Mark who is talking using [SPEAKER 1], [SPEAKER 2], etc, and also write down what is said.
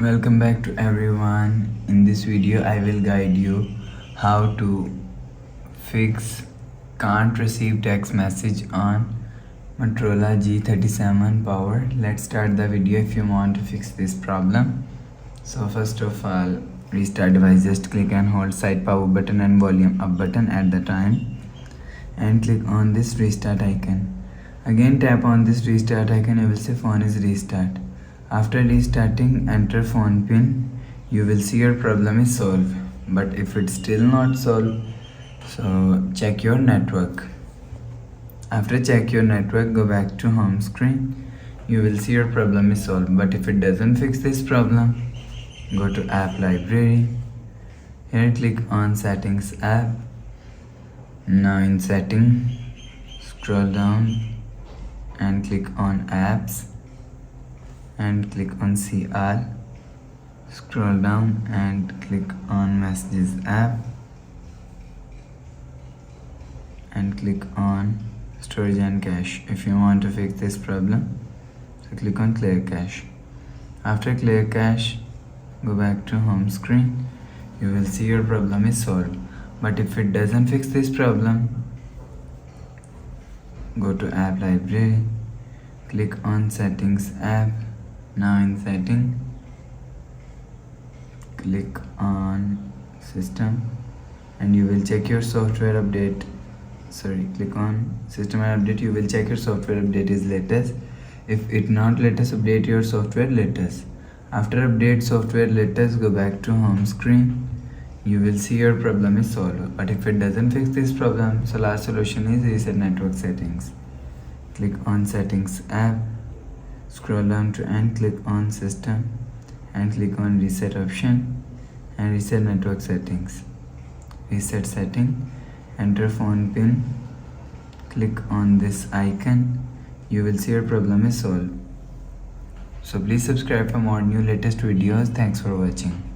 [SPEAKER 1] Welcome back to everyone. In this video I will guide you how to fix can't receive text message on Motorola G37 power. Let's start the video if you want to fix this problem. So first of all, restart device. Just click and hold side power button and volume up button at the time and click on this restart icon. Again tap on this restart icon. You will see phone is restart. After restarting, enter phone pin. You will see your problem is solved. But if it's still not solved, so check your network. After check your network, go back to home screen. You will see your problem is solved. But if it doesn't fix this problem, go to app library. Here click on settings app. Now in setting, scroll down and click on apps and click on see all. Scroll down and click on messages app and click on storage and cache. If you want to fix this problem, so click on clear cache. After clear cache, go back to home screen. You will see your problem is solved. But if it doesn't fix this problem, go to app library, click on settings app. Now in setting, click on system and you will check your software update. Click on system and update. You will check your software update is latest. If it not latest, update your software latest. After update software latest, go back to home screen. You will see your problem is solved. But if it doesn't fix this problem, so last solution is reset network settings. Click on settings app, scroll down to and click on system and click on reset option and reset network settings. Reset setting, enter phone pin, click on this icon. You will see your problem is solved. So please subscribe for more new latest videos. Thanks for watching.